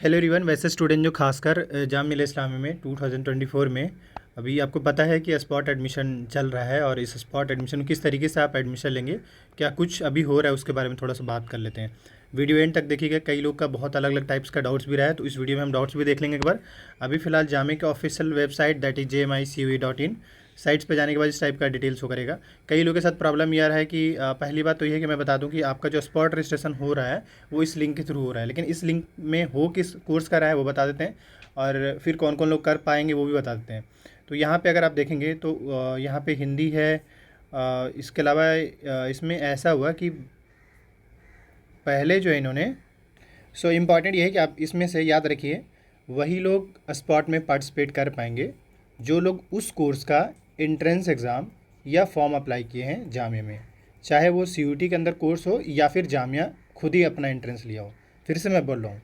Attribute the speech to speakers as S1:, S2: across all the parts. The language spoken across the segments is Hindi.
S1: Hello everyone. वैसे स्टूडेंट जो खासकर जामिया इस्लामी में 2024 में अभी आपको पता है कि स्पॉट एडमिशन चल रहा है, और इस स्पॉट एडमिशन किस तरीके से आप एडमिशन लेंगे, क्या कुछ अभी हो रहा है, उसके बारे में थोड़ा सा बात कर लेते हैं। वीडियो एंड तक देखिएगा। कई लोग का बहुत अलग अलग टाइप्स का डाउट्स भी रहा है, तो इस वीडियो में हम डाउट्स भी देख लेंगे एक बार। अभी फिलहाल जामिया के official website that is jmicu.in sites पे जाने के बाद इस टाइप का डिटेल्स शो करेगा। कई लोगों के साथ प्रॉब्लम ये आ रहा है कि पहली बात तो ये है कि मैं बता दूं कि आपका जो स्पॉट रजिस्ट्रेशन हो रहा है वो इस लिंक के थ्रू हो रहा है, लेकिन इस लिंक में हो किस कोर्स का रहा है वो बता देते हैं, और फिर कौन कौन लोग कर पाएंगे वो भी बता देते हैं। तो यहाँ पे अगर आप देखेंगे तो यहाँ पे हिंदी है। इसके अलावा इसमें ऐसा हुआ कि पहले जो है इन्होंने, सो इम्पॉर्टेंट ये है कि आप इसमें से याद रखिए, वही लोग स्पॉट में पार्टिसिपेट कर पाएंगे जो लोग उस कोर्स का एंट्रेंस एग्ज़ाम या फॉर्म अप्लाई किए हैं जामिया में, चाहे वो सीयूटी के अंदर कोर्स हो या फिर जामिया खुद ही अपना एंट्रेंस लिया हो। फिर से मैं बोल रहा हूँ,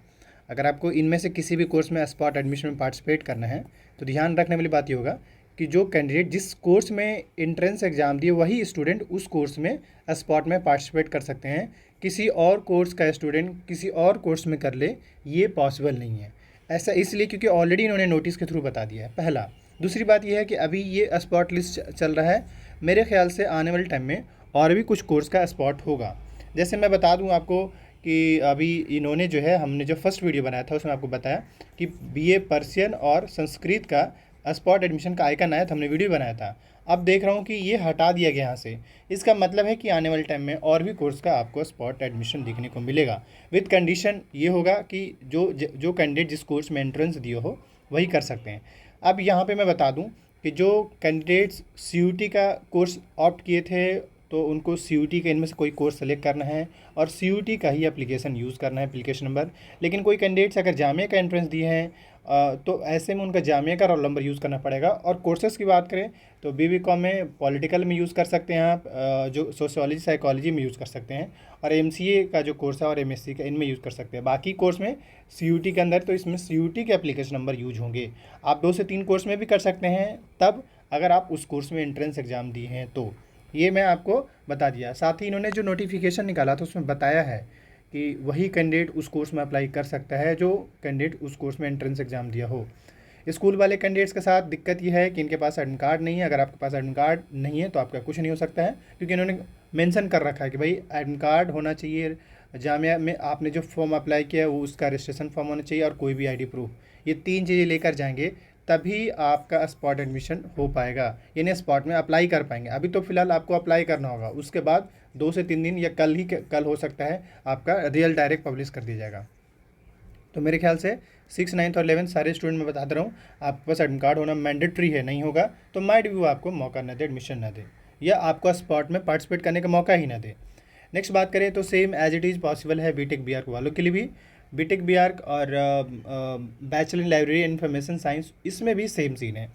S1: अगर आपको इनमें से किसी भी कोर्स में स्पॉट एडमिशन में पार्टिसिपेट करना है तो ध्यान रखने वाली बात ये होगा कि जो कैंडिडेट जिस कोर्स में एंट्रेंस एग्ज़ाम दिए वही स्टूडेंट उस कोर्स में स्पॉट में पार्टिसिपेट कर सकते हैं। किसी और कोर्स का स्टूडेंट किसी और कोर्स में कर ले, ये पॉसिबल नहीं है। ऐसा इसलिए क्योंकि ऑलरेडी इन्होंने नोटिस के थ्रू बता दिया है, पहला। दूसरी बात यह है कि अभी ये स्पॉट लिस्ट चल रहा है, मेरे ख्याल से आने वाले टाइम में और भी कुछ कोर्स का स्पॉट होगा। जैसे मैं बता दूं आपको कि अभी इन्होंने जो है, हमने जो फर्स्ट वीडियो बनाया था उसमें आपको बताया कि बीए पर्शियन और संस्कृत का स्पॉट एडमिशन का आइकन आया था, हमने वीडियो बनाया था। अब देख रहा हूँ कि ये हटा दिया गया यहाँ से। इसका मतलब है कि आने वाले टाइम में और भी कोर्स का आपको स्पॉट एडमिशन देखने को मिलेगा, विद कंडीशन ये होगा कि जो कैंडिडेट जिस कोर्स में एंट्रेंस दिए हो वही कर सकते हैं। अब यहाँ पे मैं बता दूँ कि जो कैंडिडेट्स सीयूटी का कोर्स ऑप्ट किए थे तो उनको सीयूटी का इनमें से कोई कोर्स सेलेक्ट करना है और सीयूटी का ही एप्लीकेशन यूज़ करना है, एप्लीकेशन नंबर। लेकिन कोई कैंडिडेट्स अगर जामिया का एंट्रेंस दिए हैं तो ऐसे में उनका जामिया का रोल नंबर यूज़ करना पड़ेगा। और कोर्सेज़ की बात करें तो बीबीकॉम में पॉलिटिकल में यूज़ कर सकते हैं आप, जो सोशियोलॉजी साइकोलॉजी में यूज़ कर सकते हैं, और एमसीए का जो कोर्स है और एमएससी का, इनमें यूज़ कर सकते हैं। बाकी कोर्स में सीयूटी के अंदर तो इसमें सीयूटी के एप्लीकेशन नंबर यूज होंगे। आप 2 से 3 कोर्स में भी कर सकते हैं तब, अगर आप उस कोर्स में एंट्रेंस एग्ज़ाम दिए हैं तो। ये मैं आपको बता दिया। साथ ही इन्होंने जो नोटिफिकेशन निकाला था उसमें बताया है कि वही कैंडिडेट उस कोर्स में अप्लाई कर सकता है जो कैंडिडेट उस कोर्स में एंट्रेंस एग्ज़ाम दिया हो। स्कूल वाले कैंडिडेट्स के साथ दिक्कत यह है कि इनके पास एडमिट कार्ड नहीं है। अगर आपके पास एडमिट कार्ड नहीं है तो आपका कुछ नहीं हो सकता है, क्योंकि इन्होंने मेंशन कर रखा है कि भाई एडमिट कार्ड होना चाहिए, जामिया में आपने जो फॉर्म अप्लाई किया है वो उसका रजिस्ट्रेशन फॉर्म होना चाहिए, और कोई भी आईडी प्रूफ। ये 3 चीज़ें लेकर जाएंगे तभी आपका स्पॉट एडमिशन हो पाएगा, यानी स्पॉट में अप्लाई कर पाएंगे। अभी तो फिलहाल आपको अप्लाई करना होगा, उसके बाद 2 से 3 दिन या कल हो सकता है आपका रियल डायरेक्ट पब्लिश कर दिया जाएगा। तो मेरे ख्याल से 6, 9 और 11 सारे स्टूडेंट मैं बता दे रहा हूँ, आपके पास एडमिट कार्ड होना मैंडेटरी है। नहीं होगा तो माइट भी वो आपको मौका न दे, एडमिशन न दे, या आपको स्पॉट में पार्टिसिपेट करने का मौका ही ना दे। नेक्स्ट बात करें तो same as it is possible है बीटेक बीआर्क वालों के लिए भी। बीटेक बीआर्क और bachelor in library and information science, इसमें भी सेम सीन है।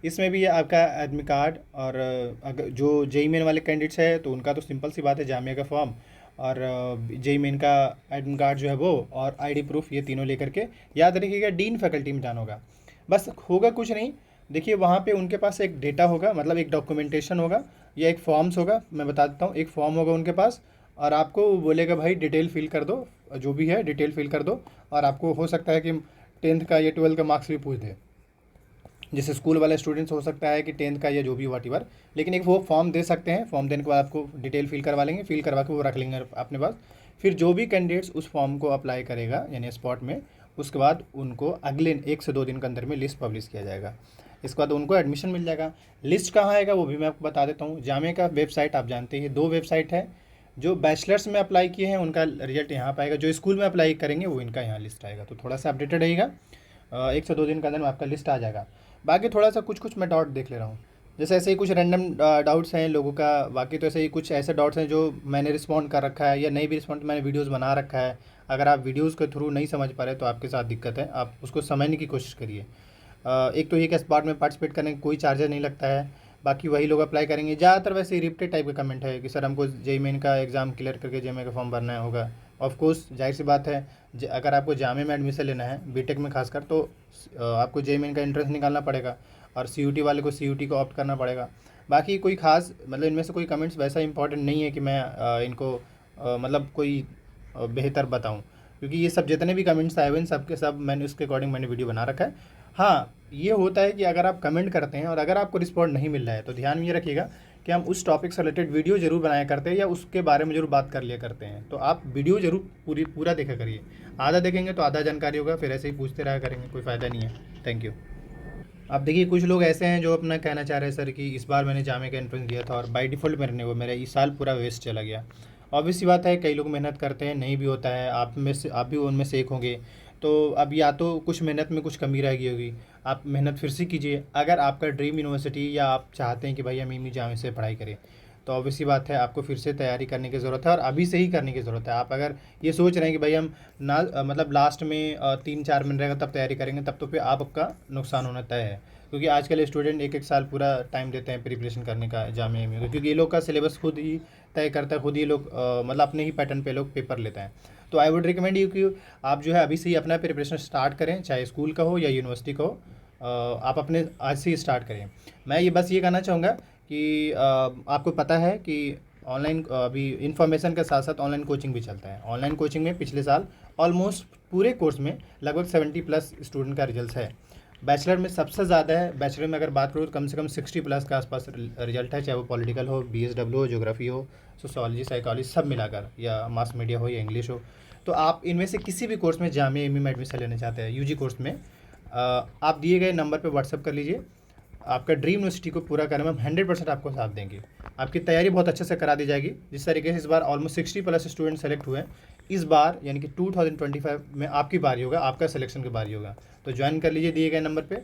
S1: इसमें भी आपका एडमिट कार्ड, और अगर जो जेई मेन वाले कैंडिडेट्स है तो उनका तो सिंपल सी बात है, जामिया का फॉर्म और जेई मेन का एडमिट कार्ड जो है वो, और आईडी प्रूफ, ये तीनों लेकर के याद रखिएगा डीन फैकल्टी में जाना होगा। बस होगा कुछ नहीं। देखिए वहाँ पे उनके पास एक डेटा होगा, मतलब एक डॉक्यूमेंटेशन होगा या एक फॉर्म्स होगा। मैं बता देता हूँ, एक फॉर्म होगा उनके पास, और आपको वो बोलेगा भाई डिटेल फिल कर दो, जो भी है डिटेल फिल कर दो। और आपको हो सकता है कि 10th का या 12th का मार्क्स भी पूछ दे, जैसे स्कूल वाले स्टूडेंट्स हो सकता है कि 10th का या जो भी व्हाटएवर। लेकिन एक वो फॉर्म दे सकते हैं, फॉर्म देने के बाद आपको डिटेल फिल करवा लेंगे, फिल करवा के वो रख लेंगे अपने पास। फिर जो भी कैंडिडेट्स उस फॉर्म को अप्लाई करेगा यानी स्पॉट में, उसके बाद उनको अगले 1 से 2 दिन के अंदर में लिस्ट पब्लिश किया जाएगा। इसके बाद उनको एडमिशन मिल जाएगा। लिस्ट कहाँ आएगा वो भी मैं आपको बता देता हूँ। जामिया का वेबसाइट आप जानते हैं, 2 वेबसाइट है। जो बैचलर्स में अप्लाई किए हैं उनका रिजल्ट यहाँ पाएगा, जो स्कूल में अप्लाई करेंगे वो इनका यहाँ लिस्ट आएगा। तो थोड़ा सा अपडेटेड रहेगा, 1 से 2 दिन के अंदर में आपका लिस्ट आ जाएगा। बाकी थोड़ा सा कुछ मैं डाउट देख ले रहा हूँ, जैसे ऐसे ही कुछ रैंडम डाउट्स हैं लोगों का। बाकी तो ऐसे ही कुछ ऐसे डाउट्स हैं जो मैंने रिस्पॉन्ड कर रखा है, या नहीं भी रिस्पॉन्ड, मैंने वीडियोस बना रखा है। अगर आप वीडियोस के थ्रू नहीं समझ पा रहे तो आपके साथ दिक्कत है, आप उसको समझने की कोशिश करिए। एक तो ये कि स्पॉट में पार्टिसिपेट करने का कोई चार्जर नहीं लगता है, बाकी वही लोग अप्लाई करेंगे। ज़्यादातर वैसे रिपीटेड टाइप का कमेंट है कि सर हमको जेई मेन का एग्ज़ाम क्लियर करके जेईई का फॉर्म भरना होगा। ऑफ कोर्स जाहिर सी बात है, अगर आपको जामिया में एडमिशन लेना है बीटेक में खासकर, तो आपको जेईई मेन का एंट्रेंस निकालना पड़ेगा, और सीयूटी वाले को सीयूटी को ऑप्ट करना पड़ेगा। बाकी कोई खास मतलब इनमें से कोई कमेंट्स वैसा इंपॉर्टेंट नहीं है कि मैं इनको मतलब कोई बेहतर बताऊं। क्योंकि ये सब जितने भी कमेंट्स आए हुए हैं सब के सब मैंने उसके अकॉर्डिंग मैंने वीडियो बना रखा है। हाँ, ये होता है कि अगर आप कमेंट करते हैं और अगर आपको रिस्पॉन्ड नहीं मिल रहा है तो ध्यान में ये रखिएगा कि हम उस टॉपिक से रिलेटेड वीडियो ज़रूर बनाया करते हैं या उसके बारे में ज़रूर बात कर लिया करते हैं। तो आप वीडियो ज़रूर पूरा देखा करिए, आधा देखेंगे तो आधा जानकारी होगा, फिर ऐसे ही पूछते रहा करेंगे, कोई फ़ायदा नहीं है। Thank you. अब देखिए कुछ लोग ऐसे हैं जो अपना कहना चाह रहे हैं सर कि इस बार मैंने जामे का एंट्रेंस दिया था और बाय डिफ़ॉल्ट मेरा ये साल पूरा वेस्ट चला गया। ऑब्वियस सी बात है, कई लोग मेहनत करते हैं, नहीं भी होता है, आप भी उनमें से एक होंगे। तो अब या तो कुछ मेहनत में कुछ कमी रह गई होगी, आप मेहनत फिर से कीजिए। अगर आपका ड्रीम यूनिवर्सिटी या आप चाहते हैं कि भाई हम इमी जामे से पढ़ाई करें, तो ऑब्वियस सी बात है आपको फिर से तैयारी करने की ज़रूरत है और अभी से ही करने की ज़रूरत है। आप अगर ये सोच रहे हैं कि भाई हम ना मतलब लास्ट में 3-4 महीने रहेगा तब तैयारी करेंगे, तब तो फिर आपका नुकसान होना तय है। क्योंकि आजकल स्टूडेंट एक साल पूरा टाइम देते हैं प्रिपरेशन करने का जामे में, क्योंकि ये लोग का सिलेबस खुद ही तय करता है, खुद ही लोग मतलब अपने ही पैटर्न पे लोग पेपर लेते हैं। तो आई वुड रिकमेंड यू कि आप जो है अभी से ही अपना प्रिपरेशन स्टार्ट करें, चाहे स्कूल का हो या यूनिवर्सिटी का हो। आप अपने आज से ही स्टार्ट करें। मैं ये बस ये कहना चाहूँगा कि आपको पता है कि ऑनलाइन अभी इन्फॉर्मेशन के साथ साथ ऑनलाइन कोचिंग भी चलता है। ऑनलाइन कोचिंग में पिछले साल ऑलमोस्ट पूरे कोर्स में लगभग 70+ स्टूडेंट का रिजल्ट है। बैचलर में सबसे ज़्यादा है, बैचलर में अगर बात करूँ तो कम से कम 60+ के आसपास रिजल्ट है, चाहे वो पॉलिटिकल हो, BSW हो, ज्योग्राफी हो, सोशोलॉजी, साइकोलॉजी सब मिलाकर, या मास मीडिया हो या इंग्लिश हो। तो आप इनमें से किसी भी कोर्स में जामिया एमई में एडमिशन लेना चाहते हैं UG कोर्स में, आप दिए गए नंबर पर व्हाट्सअप कर लीजिए। आपका ड्रीम यूनिवर्सिटी को पूरा करने में हम 100% आपको साथ देंगे। आपकी तैयारी बहुत अच्छे से करा दी जाएगी। जिस तरीके से इस बार ऑलमोस्ट 60+ स्टूडेंट सेलेक्ट हुए हैं, इस बार यानी कि 2025 में आपकी बारी होगा, आपका सिलेक्शन की बारी होगा। तो ज्वाइन कर लीजिए दिए गए नंबर पे।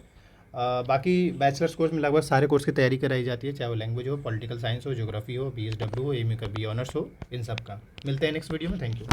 S1: बाकी बैचलर्स कोर्स में लगभग सारे कोर्स की तैयारी कराई जाती है, चाहे वो लैंग्वेज हो, पॉलिटिकल साइंस हो, ज्योग्राफी हो, BSW हो, एमए का बी ऑनर्स हो, इन सब का। मिलते हैं नेक्स्ट वीडियो में। Thank you.